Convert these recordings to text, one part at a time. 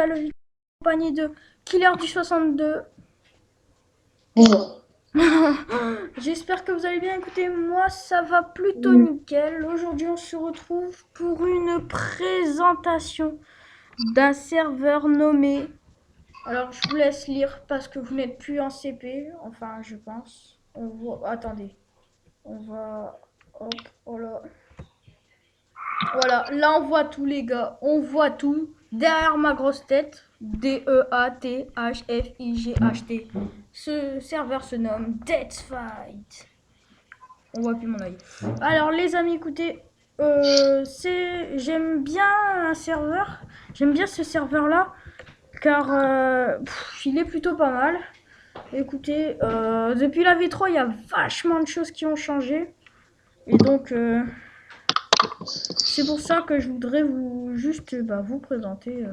nouvelle vidéo en compagnie de Killer du 62. Bonjour. J'espère que vous allez bien. Écoutez, moi ça va plutôt nickel. Aujourd'hui on se retrouve pour une présentation d'un serveur nommé... Alors je vous laisse lire parce que vous n'êtes plus en CP, enfin je pense. On voit... Attendez, on va... Hop, voilà. Voilà, là on voit tout les gars, on voit tout. Derrière ma grosse tête, Deathfight. Ce serveur se nomme Deathfight. On voit plus mon oeil. Alors les amis, écoutez, j'aime bien un serveur. J'aime bien ce serveur là, car il est plutôt pas mal. Écoutez, depuis la V3, il y a vachement de choses qui ont changé. Et donc... c'est pour ça que je voudrais vous présenter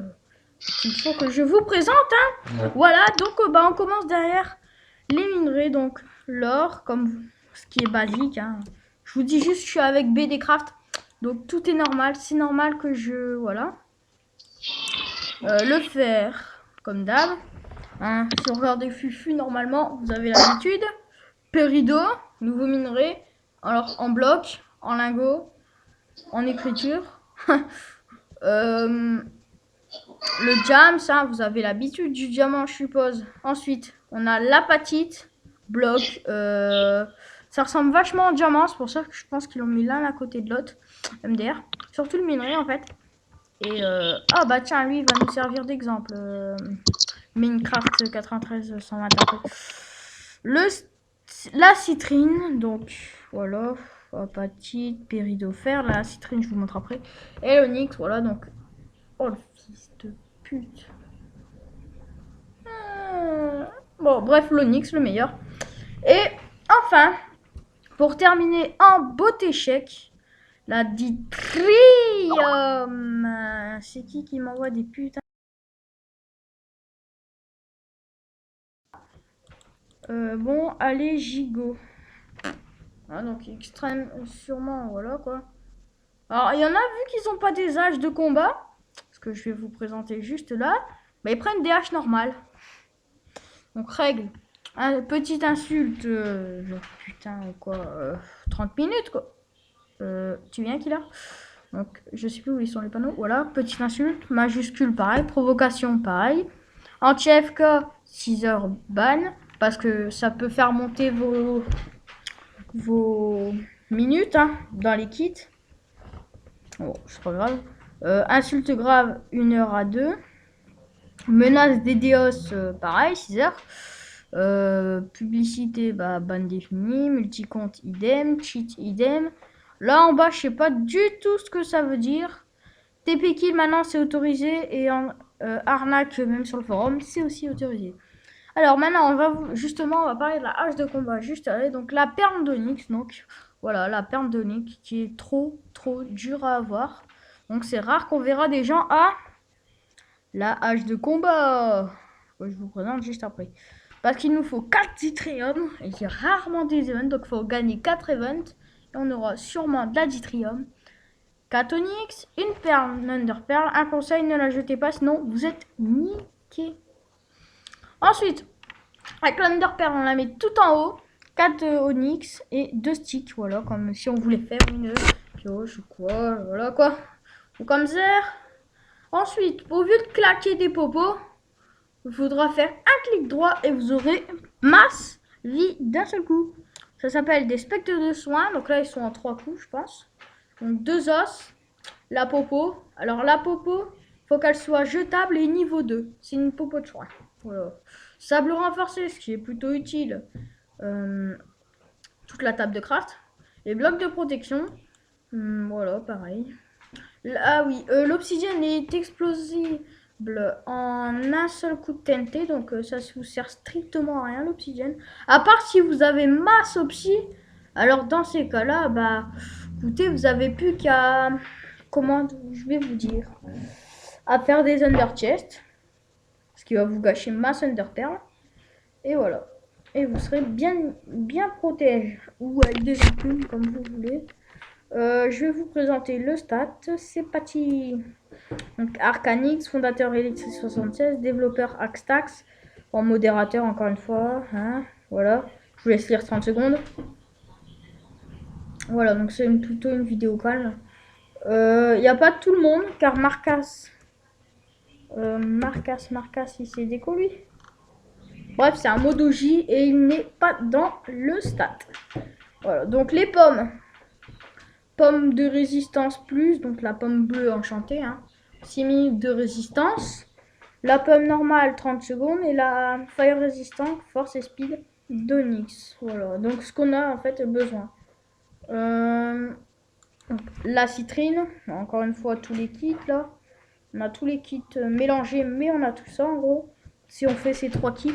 il faut que je vous présente, hein. Voilà, donc on commence derrière les minerais, donc l'or, comme ce qui est basique, hein. Je vous dis juste, je suis avec BDcraft, donc tout est normal, c'est normal que je... Voilà. Le fer, comme d'hab, hein. Si on regarde des fufu, normalement, vous avez l'habitude. Pérido, nouveau minerai, alors en bloc, en lingot, en écriture. Le jam, ça, vous avez l'habitude du diamant, je suppose. Ensuite, on a l'apatite, bloc. Ça ressemble vachement au diamant, c'est pour ça que je pense qu'ils l'ont mis l'un à côté de l'autre. MDR. Surtout le minerai, en fait. Et ah bah tiens, lui, il va nous servir d'exemple. Minecraft 93 121. La citrine, donc voilà. Apatite, péridopher. La citrine, je vous montre après. Et l'onyx, voilà, donc... Oh, le fils de pute. Bon, bref, l'onyx, le meilleur. Et enfin, pour terminer en beauté chèque, la Ditrium. C'est qui m'envoie des putains? Bon, allez, gigot. Ah, donc extrême, sûrement, voilà quoi. Alors, il y en a vu qu'ils n'ont pas des haches de combat, ce que je vais vous présenter juste là, bah, ils prennent des haches normales. Donc, règle. Petite insulte, genre putain, quoi, 30 minutes, quoi. Tu viens, Killer? Donc, je sais plus où ils sont les panneaux. Voilà, petite insulte, majuscule, pareil, provocation, pareil. Anti-FK, 6 heures ban, parce que ça peut faire monter vos minutes hein, dans les kits. Bon, c'est pas grave. Insulte grave, 1 heure à 2. Menace DDoS, pareil, 6 heures. Publicité, bah, ban définie. Multicompte, idem. Cheat, idem. Là en bas, je sais pas du tout ce que ça veut dire. TP kill, maintenant, c'est autorisé. Et en arnaque, même sur le forum, c'est aussi autorisé. Alors maintenant, on va parler de la hache de combat. Juste allez, donc la perle d'onyx. Donc voilà, la perle d'onyx qui est trop dure à avoir. Donc c'est rare qu'on verra des gens à la hache de combat. Je vous présente juste après. Parce qu'il nous faut 4 Yttrium. Et il y a rarement des events. Donc il faut gagner 4 events. Et on aura sûrement de la Yttrium. 4 onyx, une perle, une underperle. Un conseil, ne la jetez pas, sinon vous êtes niqué. Ensuite, avec l'underpearl, on la met tout en haut. 4 onyx et 2 sticks. Voilà, comme si on voulait faire une pioche ou quoi. Voilà quoi. Ou comme ça. Ensuite, au lieu de claquer des popos, il faudra faire un clic droit et vous aurez masse vie d'un seul coup. Ça s'appelle des spectres de soins. Donc là, ils sont en 3 coups, je pense. Donc 2 os. La popo. Alors la popo, faut qu'elle soit jetable et niveau 2. C'est une popo de soin. Voilà. Sable renforcé, ce qui est plutôt utile. Toute la table de craft. Les blocs de protection. Voilà, pareil. Ah oui, l'obsidienne est explosible en un seul coup de TNT. Donc ça vous sert strictement à rien l'obsidienne. À part si vous avez masse obsi. Alors dans ces cas-là, bah écoutez, vous avez plus qu'à... Comment je vais vous dire? À faire des under chest. Ce qui va vous gâcher masse underpearl. Et voilà. Et vous serez bien protégé. Ou avec des icônes comme vous voulez. Je vais vous présenter le stat. C'est parti. Donc Arcanix, fondateur Electric 76, développeur Axtax, en modérateur encore une fois. Hein, voilà, je vous laisse lire 30 secondes. Voilà, donc c'est plutôt une vidéo calme. Il n'y a pas tout le monde, car Marcas, il s'est déco lui. Bref, c'est un Modoji et il n'est pas dans le stat. Voilà, donc les pommes. Pomme de résistance plus, donc la pomme bleue enchantée, hein. 6 minutes de résistance. La pomme normale, 30 secondes. Et la fire résistant, force et speed d'Onyx. Voilà, donc ce qu'on a en fait besoin. La citrine, encore une fois, tous les kits là. On a tous les kits mélangés, mais on a tout ça en gros. Si on fait ces 3 kits.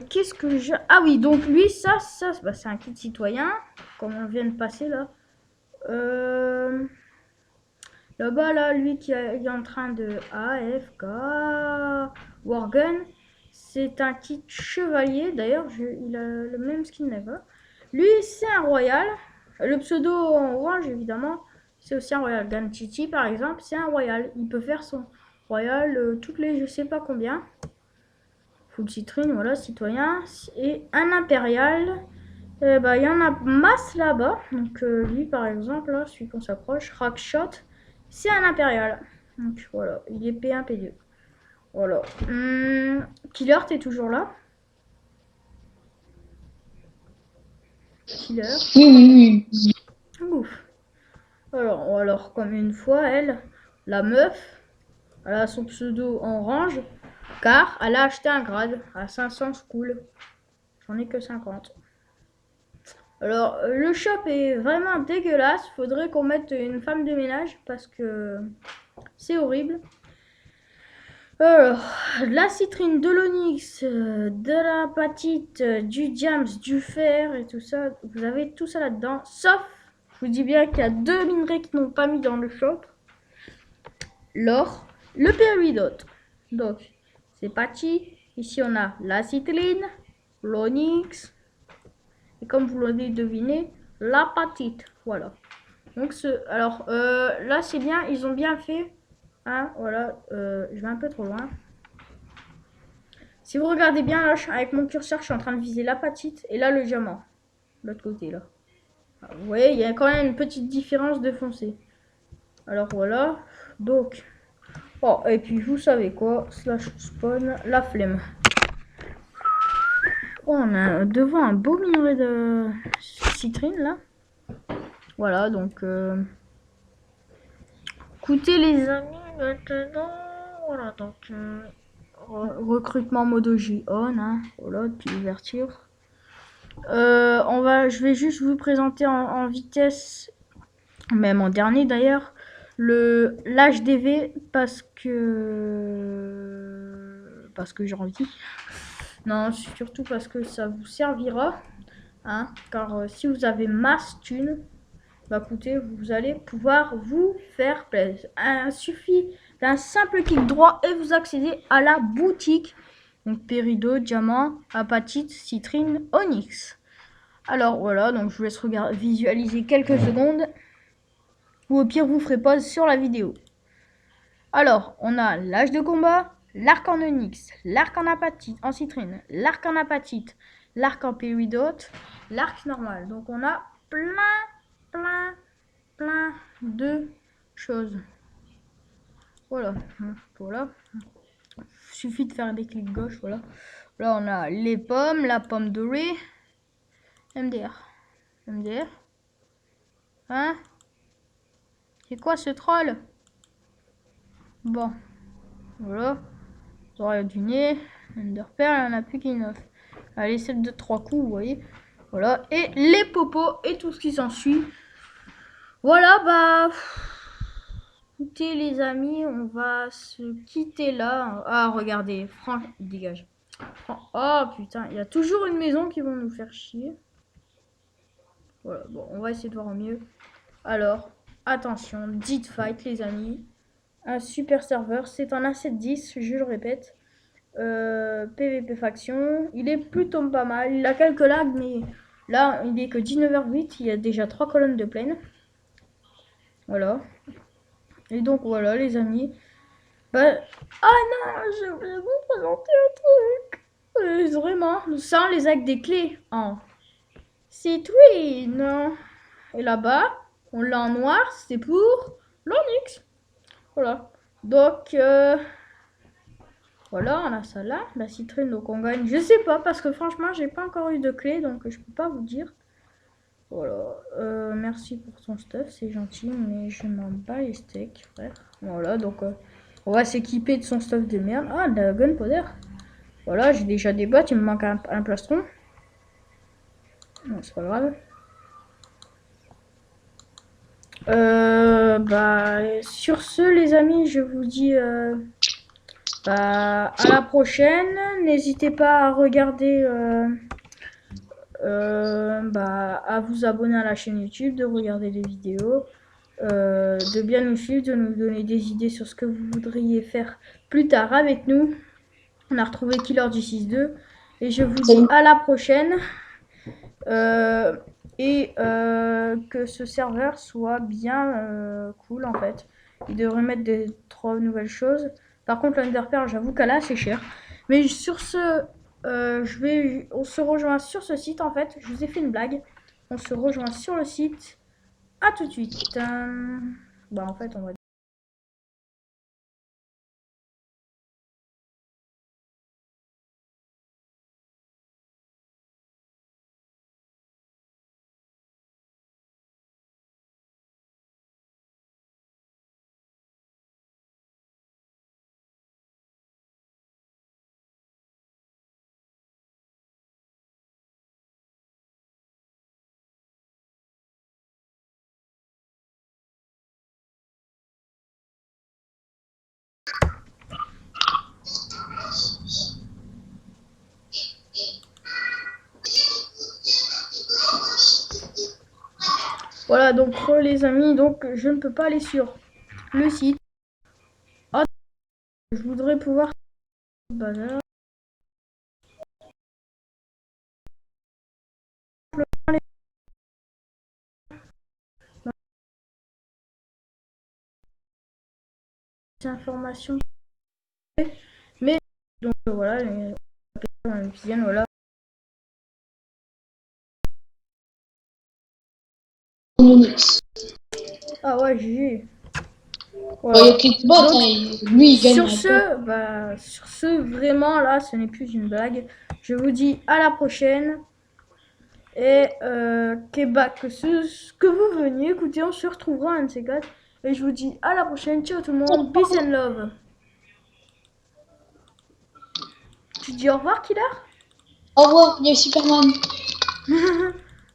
Qu'est-ce que j'ai... Ah oui, donc lui, ça bah, c'est un kit citoyen, comme on vient de passer là. Là-bas, là, lui qui est en train de AFK Worgen, c'est un kit chevalier. D'ailleurs, il a le même skin là-bas. Lui, c'est un royal. Le pseudo en orange, évidemment, c'est aussi un royal. Ganchichi, par exemple, c'est un royal. Il peut faire son royal toutes les je sais pas combien. Full citrine, voilà, citoyen. Et un impérial. Bah, il y en a masse là-bas. Donc, lui, par exemple, là, celui qu'on s'approche, Rackshot, c'est un impérial. Donc, voilà, il est P1, P2. Voilà. Killer, t'es toujours là? Killer. Oui, oui, oui. Ouf. Alors, comme une fois, elle, la meuf, elle a son pseudo en orange, car elle a acheté un grade à 500 school. J'en ai que 50. Alors, le shop est vraiment dégueulasse. Faudrait qu'on mette une femme de ménage parce que c'est horrible. Alors, la citrine, de l'onyx, de la patite, du diams, du fer et tout ça. Vous avez tout ça là-dedans. Sauf, je vous dis bien qu'il y a 2 minerais qui n'ont pas mis dans le shop. L'or, le péridote. Donc, c'est parti. Ici, on a la citrine, l'onyx. Et comme vous l'avez deviné, la patite. Voilà. Donc, alors, là, c'est bien. Ils ont bien fait. Hein, voilà. Je vais un peu trop loin. Si vous regardez bien, là, avec mon curseur, je suis en train de viser la patite. Et là, le diamant. De l'autre côté, là. Vous voyez, il y a quand même une petite différence de foncé. Alors, voilà. Donc. Oh, et puis, vous savez quoi? Slash spawn, la flemme. Oh, on a devant un beau minerai de citrine, là. Voilà, donc... Écoutez, les amis, maintenant... Voilà, donc... recrutement Modoji on, hein. Voilà, depuis l'ouverture. Je vais juste vous présenter en vitesse, même en dernier d'ailleurs, l'HDV parce que j'ai envie. Non, surtout parce que ça vous servira, hein, car si vous avez masse thune, bah écoutez, vous allez pouvoir vous faire plaisir. Il suffit d'un simple clic droit et vous accédez à la boutique. Donc péridot, diamant, apatite, citrine, onyx. Alors voilà, donc je vous laisse visualiser quelques secondes. Ou au pire, vous ferez pause sur la vidéo. Alors, on a l'âge de combat, l'arc en onyx, l'arc en apatite, en citrine, l'arc en apatite, l'arc en péridote, l'arc normal. Donc on a plein de choses. Voilà, voilà. Suffit de faire des clics gauche, voilà. Là, on a les pommes, la pomme dorée, MDR. Hein? C'est quoi ce troll? Bon, voilà. Oreille du nez, Enderpearl, il n'y en a plus qu'une. Allez, celle de 3 coups, vous voyez. Voilà, et les popos et tout ce qui s'ensuit. Voilà, bah... Écoutez les amis, on va se quitter là. Ah, regardez, Franck, il dégage. Oh putain, il y a toujours une maison qui vont nous faire chier. Voilà, bon, on va essayer de voir au mieux. Alors, attention, Dead Fight les amis. Un super serveur, c'est un A710, je le répète. PVP faction, il est plutôt pas mal. Il a quelques lags, mais là, il est que 19h08, il y a déjà 3 colonnes de plaine. Voilà. Et donc voilà les amis. Bah... Ah non, je voulais vous présenter un truc. Vraiment, sans les actes des clés. En Citrine. Et là-bas, on l'a en noir, c'est pour l'Onyx. Voilà. Donc, voilà, on a ça là, la citrine, donc on gagne. Je sais pas, parce que franchement, j'ai pas encore eu de clé, donc je peux pas vous dire. Voilà. Merci pour ton stuff, c'est gentil, mais je m'en bats les steaks, frère. Voilà, donc on va s'équiper de son stuff de merde. Ah, de la gunpowder. Voilà, j'ai déjà des bottes, il me manque un plastron. Non, c'est pas grave. Bah, sur ce, les amis, je vous dis bah, à la prochaine. N'hésitez pas à regarder, bah, à vous abonner à la chaîne YouTube, de regarder les vidéos, de bien nous suivre, de nous donner des idées sur ce que vous voudriez faire plus tard avec nous. On a retrouvé Killer du 6-2 et je vous dis à la prochaine. Que ce serveur soit bien cool en fait. Il devrait mettre des 3 nouvelles choses. Par contre, l'Underpearl, j'avoue qu'elle est assez chère. Mais sur ce, on se rejoint sur ce site en fait. Je vous ai fait une blague. On se rejoint sur le site. À tout de suite. Bah en fait, on va voilà, donc les amis, donc je ne peux pas aller sur le site. Oh, je voudrais pouvoir bazar. Informations. Mais donc voilà, les obsidienne, voilà. Onyx. Ah ouais, GG. Voilà. Il y a Clickbot, Donc, hein, lui il gagne. sur ce, vraiment là, ce n'est plus une blague. Je vous dis à la prochaine. Et que vous veniez, écoutez, on se retrouvera un de ces quatre. Et je vous dis à la prochaine. Ciao tout le monde. Peace and love. Tu dis au revoir, Killer? Au revoir, il y a Superman.